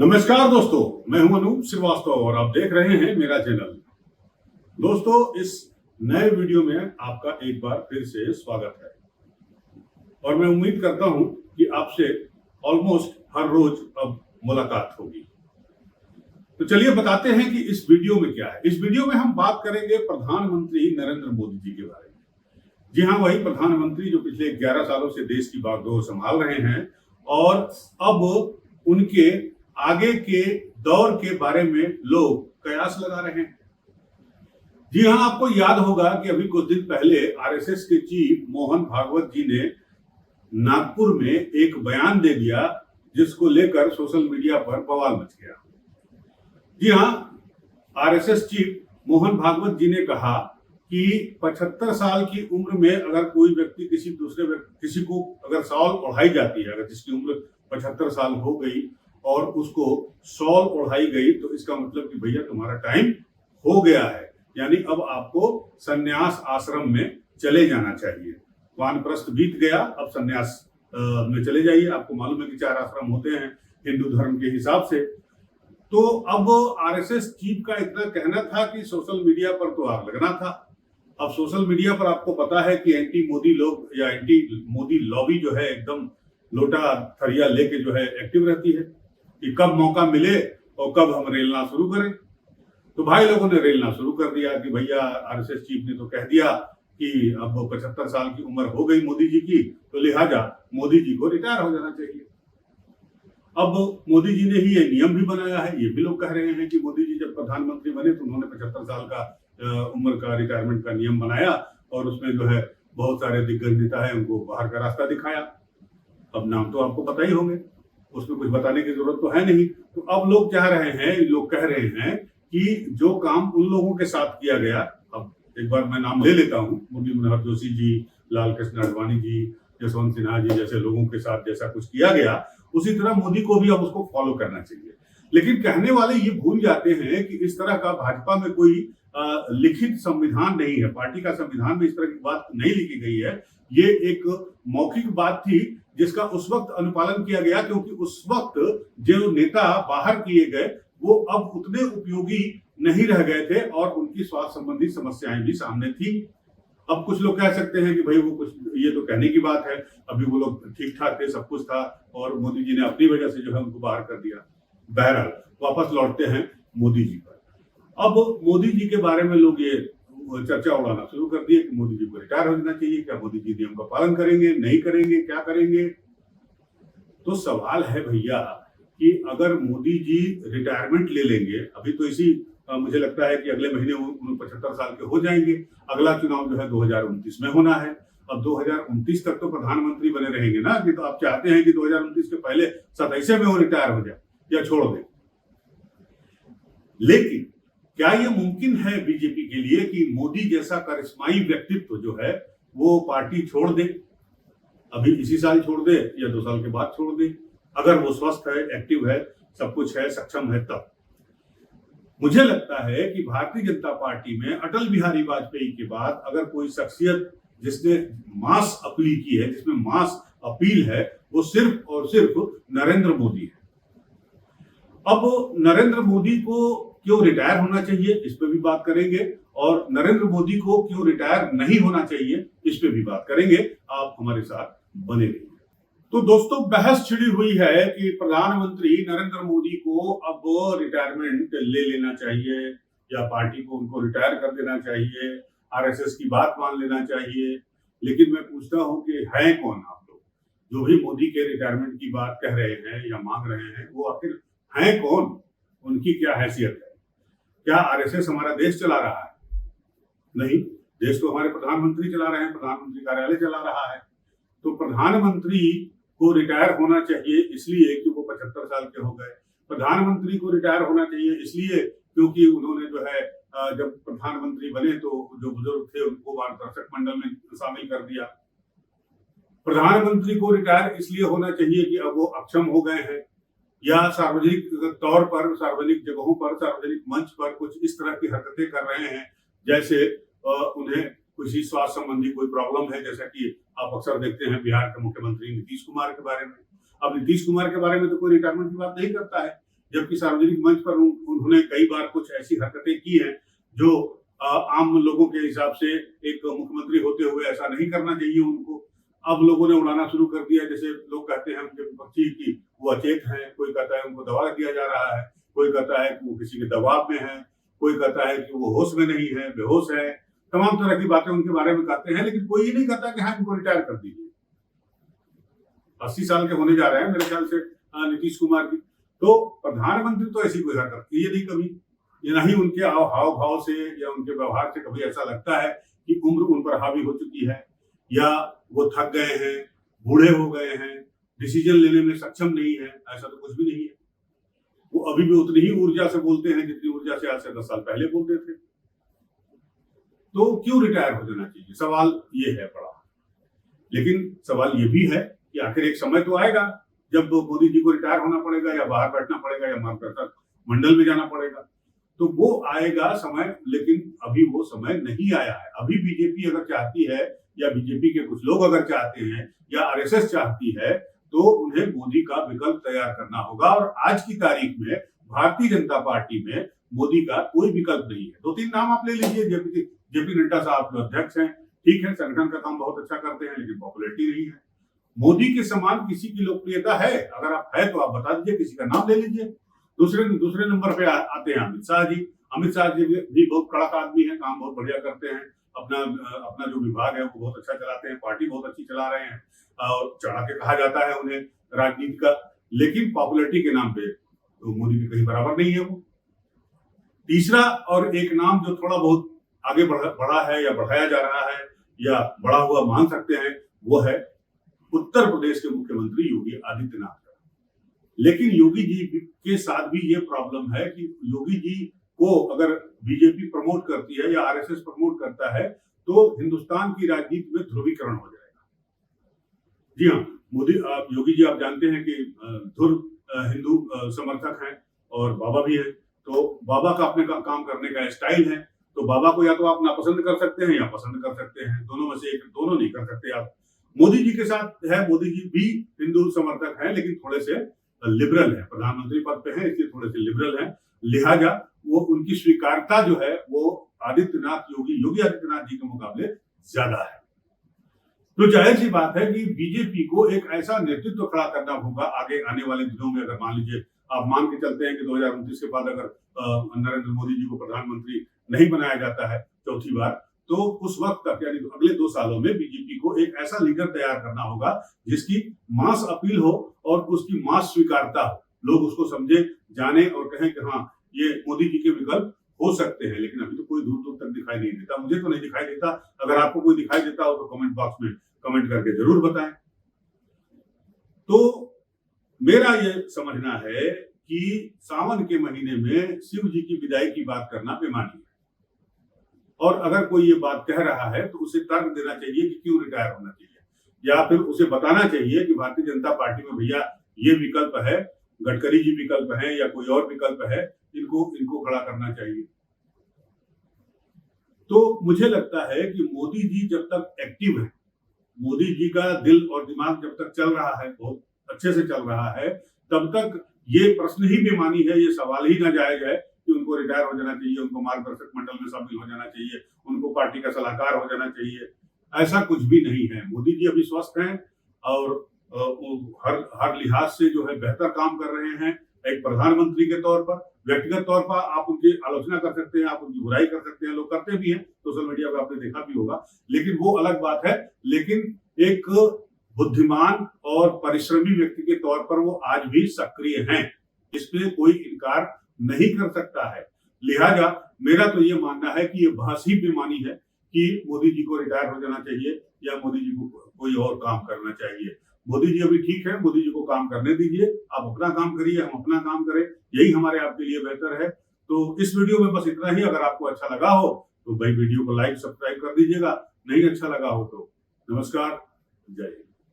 नमस्कार दोस्तों, मैं हूं अनूप श्रीवास्तव और आप देख रहे हैं मेरा चैनल। दोस्तों, इस नए वीडियो में आपका एक बार फिर से स्वागत है और मैं उम्मीद करता हूं कि आपसे ऑलमोस्ट हर रोज अब मुलाकात होगी। तो चलिए बताते हैं कि इस वीडियो में क्या है। इस वीडियो में हम बात करेंगे प्रधानमंत्री नरेंद्र मोदी जी के बारे में। जी हाँ, वही प्रधानमंत्री जो पिछले 11 सालों से देश की बागडोर संभाल रहे हैं और अब उनके आगे के दौर के बारे में लोग कयास लगा रहे हैं। जी हाँ, आपको याद होगा कि अभी कुछ दिन पहले आरएसएस के चीफ मोहन भागवत जी ने नागपुर में एक बयान दे दिया जिसको लेकर सोशल मीडिया पर बवाल मच गया। जी हाँ, आरएसएस चीफ मोहन भागवत जी ने कहा कि 75 साल की उम्र में अगर कोई व्यक्ति किसी को अगर शॉल ओढ़ाई जाती है, अगर जिसकी उम्र 75 साल हो गई और उसको शॉल ओढ़ाई गई तो इसका मतलब कि भैया तुम्हारा टाइम हो गया है, यानी अब आपको संन्यास आश्रम में चले जाना चाहिए। वानप्रस्थ बीत गया, अब संन्यास में चले जाइए। आपको मालूम है कि 4 आश्रम होते हैं हिंदू धर्म के हिसाब से। तो अब आरएसएस चीफ का इतना कहना था कि सोशल मीडिया पर तो आग लगना था। अब सोशल मीडिया पर आपको पता है कि एंटी मोदी लोग या एंटी मोदी लॉबी जो है एकदम लोटा थरिया लेके जो है एक्टिव रहती है कि कब मौका मिले और कब हम रेलना शुरू करें। तो भाई लोगों ने रेलना शुरू कर दिया कि भैया आरएसएस चीफ ने तो कह दिया कि अब 75 साल की उम्र हो गई मोदी जी की, तो लिहाजा मोदी जी को रिटायर हो जाना चाहिए। अब मोदी जी ने ही ये नियम भी बनाया है। ये भी लोग कह रहे हैं कि मोदी जी जब प्रधानमंत्री बने तो उन्होंने 75 साल का उम्र का रिटायरमेंट का नियम बनाया और उसमें जो है बहुत सारे दिग्गज नेता है उनको बाहर का रास्ता दिखाया। अब नाम तो आपको पता ही होंगे, उसमें कुछ बताने की जरूरत तो है नहीं। तो अब लोग कह रहे हैं कि जो काम उन लोगों के साथ किया गया, अब एक बार मैं नाम ले लेता हूँ, मुरली मनोहर जोशी जी, लाल कृष्ण आडवाणी जी, यशवंत सिन्हा जी जैसे लोगों के साथ जैसा कुछ किया गया, उसी तरह मोदी को भी अब उसको फॉलो करना चाहिए। लेकिन कहने वाले ये भूल जाते हैं कि इस तरह का भाजपा में कोई लिखित संविधान नहीं है। पार्टी का संविधान में इस तरह की बात नहीं लिखी गई है। ये एक मौखिक बात थी जिसका उस वक्त अनुपालन किया गया, क्योंकि उस वक्त जो नेता बाहर किए गए वो अब उतने उपयोगी नहीं रह गए थे और उनकी स्वास्थ्य संबंधी समस्याएं भी सामने थी। अब कुछ लोग कह सकते हैं कि भाई वो कुछ, ये तो कहने की बात है, अभी वो लोग ठीक ठाक थे, सब कुछ था और मोदी जी ने अपनी वजह से जो है उनको बाहर कर दिया। बहरहाल वापस लौटते हैं मोदी जी पर। अब मोदी जी के बारे में लोग ये चर्चा उड़ाना शुरू कर दिए कि मोदी जी को रिटायर हो जाना चाहिए। क्या मोदी जी नियम का पालन करेंगे, नहीं करेंगे, क्या करेंगे? तो सवाल है भैया कि अगर मोदी जी रिटायरमेंट ले लेंगे, अभी तो इसी मुझे लगता है कि अगले महीने वो 75 साल के हो जाएंगे। अगला चुनाव जो है 2029 में होना है। अब 2029 तक तो प्रधानमंत्री बने रहेंगे ना, कि तो आप चाहते हैं कि 2029 के पहले 27 में वो रिटायर हो जाए या छोड़ दे। लेकिन क्या ये मुमकिन है बीजेपी के लिए कि मोदी जैसा करिश्माई व्यक्तित्व जो है वो पार्टी छोड़ दे? अभी इसी साल छोड़ दे या 2 साल के बाद छोड़ दे, अगर वो स्वस्थ है, एक्टिव है, सब कुछ है, सक्षम है तब। मुझे लगता है कि भारतीय जनता पार्टी में अटल बिहारी वाजपेयी के बाद अगर कोई शख्सियत जिसने मास अपील की है, जिसमें मास अपील है, वो सिर्फ और सिर्फ नरेंद्र मोदी है। अब नरेंद्र मोदी को क्यों रिटायर होना चाहिए, इस पे भी बात करेंगे, और नरेंद्र मोदी को क्यों रिटायर नहीं होना चाहिए, इस पे भी बात करेंगे। आप हमारे साथ बने रहिए। तो दोस्तों, बहस छिड़ी हुई है कि प्रधानमंत्री नरेंद्र मोदी को अब रिटायरमेंट ले लेना चाहिए या पार्टी को उनको रिटायर कर देना चाहिए, आरएसएस की बात मान लेना चाहिए। लेकिन मैं पूछता हूं कि है कौन आप लोग जो भी मोदी के रिटायरमेंट की बात कह रहे हैं या मांग रहे हैं? वो आखिर हैं कौन? उनकी क्या हैसियत है? क्या आरएसएस हमारा देश चला रहा है? नहीं, देश तो हमारे प्रधानमंत्री चला रहे हैं, प्रधानमंत्री कार्यालय चला रहा है। तो प्रधानमंत्री को रिटायर होना चाहिए इसलिए कि वो 75 साल के हो गए। प्रधानमंत्री को रिटायर होना चाहिए इसलिए क्योंकि उन्होंने जो है जब प्रधानमंत्री बने तो जो बुजुर्ग थे उनको दर्शक मंडल में शामिल कर दिया। प्रधानमंत्री को रिटायर इसलिए होना चाहिए कि अब वो अक्षम हो गए हैं या सार्वजनिक तौर पर, सार्वजनिक जगहों पर, सार्वजनिक मंच पर कुछ इस तरह की हरकतें कर रहे हैं जैसे उन्हें किसी स्वास्थ्य संबंधी कोई प्रॉब्लम है, जैसा कि आप अक्सर देखते हैं बिहार के मुख्यमंत्री नीतीश कुमार के बारे में। अब नीतीश कुमार के बारे में तो कोई रिटायरमेंट की बात नहीं करता है, जबकि सार्वजनिक मंच पर उन्होंने कई बार कुछ ऐसी हरकतें की हैं जो आम लोगों के हिसाब से एक मुख्यमंत्री होते हुए ऐसा नहीं करना चाहिए उनको। अब लोगों ने उड़ाना शुरू कर दिया, जैसे लोग कहते हैं उनके विपक्षी की वो अचेत हैं, कोई कहता है उनको दबा दिया जा रहा है, कोई कहता है कि वो किसी के दबाव में है, कोई कहता है कि वो होश में नहीं है, बेहोश है। तमाम तरह की बातें उनके बारे में कहते हैं, लेकिन कोई ये नहीं कहता कि हाँ इनको रिटायर कर दीजिए। 80 साल के होने जा रहे हैं मेरे ख्याल से नीतीश कुमार की, तो प्रधानमंत्री तो ऐसी कोई हरकत की नहीं कभी, या नहीं उनके हाव भाव से या उनके व्यवहार से कभी ऐसा लगता है कि उम्र उन पर हावी हो चुकी है या वो थक गए हैं, बूढ़े हो गए हैं, डिसीजन लेने में सक्षम नहीं है। ऐसा तो कुछ भी नहीं है। वो अभी भी उतनी ही ऊर्जा से बोलते हैं जितनी ऊर्जा से आज से 10 साल पहले बोलते थे। तो क्यों रिटायर हो जाना चाहिए, सवाल ये है बड़ा। लेकिन सवाल ये भी है कि आखिर एक समय तो आएगा जब मोदी जी को रिटायर होना पड़ेगा या बाहर बैठना पड़ेगा या मार्गदर्शक मंडल में जाना पड़ेगा, तो वो आएगा समय, लेकिन अभी वो समय नहीं आया है। अभी बीजेपी अगर चाहती है या बीजेपी के कुछ लोग अगर चाहते हैं या आरएसएस चाहती है तो उन्हें मोदी का विकल्प तैयार करना होगा। और आज की तारीख में भारतीय जनता पार्टी में मोदी का कोई विकल्प नहीं है। 2-3 नाम आप ले लीजिए। जेपी नड्डा साहब जो अध्यक्ष हैं, ठीक है, संगठन का काम बहुत अच्छा करते हैं, लेकिन पॉपुलैरिटी नहीं है। मोदी के समान किसी की लोकप्रियता है? अगर आप है तो आप बता दीजिए, किसी का नाम ले लीजिए। दूसरे नंबर पे आते हैं अमित शाह जी। अमित शाह जी भी बहुत कड़क आदमी है, काम बहुत बढ़िया करते हैं, अपना जो विभाग है वो बहुत अच्छा चलाते हैं, पार्टी बहुत अच्छी चला रहे हैं और चढ़ा के कहा जाता है उन्हें राजनीति का। लेकिन पॉपुलैरिटी के नाम पे तो मोदी के कहीं बराबर नहीं है वो। तीसरा और एक नाम जो थोड़ा बहुत आगे बढ़ा है या बढ़ाया जा रहा है या बढ़ा हुआ मान सकते हैं, वो है उत्तर प्रदेश के मुख्यमंत्री योगी आदित्यनाथ का। लेकिन योगी जी के साथ भी ये प्रॉब्लम है कि योगी जी को अगर बीजेपी प्रमोट करती है या आरएसएस प्रमोट करता है तो हिंदुस्तान की राजनीति में ध्रुवीकरण हो जाएगा। जी हाँ, योगी जी आप जानते हैं कि ध्रुव हिंदू समर्थक हैं और बाबा भी है। तो बाबा का अपने काम करने का स्टाइल है, तो बाबा को या तो आप नापसंद कर सकते हैं या पसंद कर सकते हैं, दोनों में से एक, दोनों नहीं कर सकते आप। मोदी जी के साथ है, मोदी जी भी हिंदू समर्थक हैं लेकिन थोड़े से लिबरल है, प्रधानमंत्री पद पे है इसलिए थोड़े से लिबरल है, लिहाजा वो उनकी स्वीकार्यता जो है वो योगी आदित्यनाथ जी के मुकाबले ज्यादा है। तो जाहिर सी बात है कि बीजेपी को एक ऐसा नेतृत्व खड़ा करना होगा आगे आने वाले दिनों में। अगर मान लीजिए आप मान के चलते हैं कि 2029 के बाद अगर नरेंद्र मोदी जी को प्रधानमंत्री नहीं बनाया जाता है चौथी बार, तो उस वक्त तक यानी अगले 2 सालों में बीजेपी को एक ऐसा लीडर तैयार करना होगा जिसकी मास अपील हो और उसकी मास स्वीकारता हो, लोग उसको समझे, जाने और कहें कि हाँ ये मोदी जी के विकल्प हो सकते हैं। लेकिन अभी तो कोई दूर दूर तक दिखाई नहीं देता, मुझे तो नहीं दिखाई देता। अगर आपको कोई दिखाई देता हो तो कमेंट बॉक्स में कमेंट करके जरूर बताएं। तो मेरा ये समझना है कि सावन के महीने में शिव जी की विदाई की बात करना बेमानी है, और अगर कोई ये बात कह रहा है तो उसे तर्क देना चाहिए कि क्यों रिटायर होना चाहिए, या फिर उसे बताना चाहिए कि भारतीय जनता पार्टी में भैया ये विकल्प है, गडकरी जी विकल्प है या कोई और विकल्प है, इनको खड़ा करना चाहिए। तो मुझे लगता है कि मोदी जी जब तक एक्टिव है, मोदी जी का दिल और दिमाग जब तक चल रहा है, बहुत अच्छे से चल रहा है, तब तक ये प्रश्न ही बेमानी है, ये सवाल ही नाजायज है कि उनको रिटायर हो जाना चाहिए, उनको मार्गदर्शक मंडल में शामिल हो जाना चाहिए, उनको पार्टी का सलाहकार हो जाना चाहिए। ऐसा कुछ भी नहीं है। मोदी जी अभी स्वस्थ हैं और हर लिहाज से जो है बेहतर काम कर रहे हैं। एक प्रधानमंत्री के तौर पर, व्यक्तिगत तौर पर आप उनकी आलोचना कर सकते हैं, आप उनकी बुराई कर सकते हैं, लोग करते भी हैं, सोशल मीडिया पर आपने देखा भी होगा, लेकिन वो अलग बात है। लेकिन एक बुद्धिमान और परिश्रमी व्यक्ति के तौर पर वो आज भी सक्रिय हैं, इसमें कोई इनकार नहीं कर सकता है। लिहाजा मेरा तो ये मानना है कि ये बहस ही बेमानी है कि मोदी जी को रिटायर हो जाना चाहिए या मोदी जी को कोई और काम करना चाहिए। मोदी जी अभी ठीक है, मोदी जी को काम करने दीजिए, आप अपना काम करिए, हम अपना काम करें, यही हमारे आपके लिए बेहतर है। तो इस वीडियो में बस इतना ही। अगर आपको अच्छा लगा हो तो भाई वीडियो को लाइक सब्सक्राइब कर दीजिएगा, नहीं अच्छा लगा हो तो नमस्कार, जय हिंद।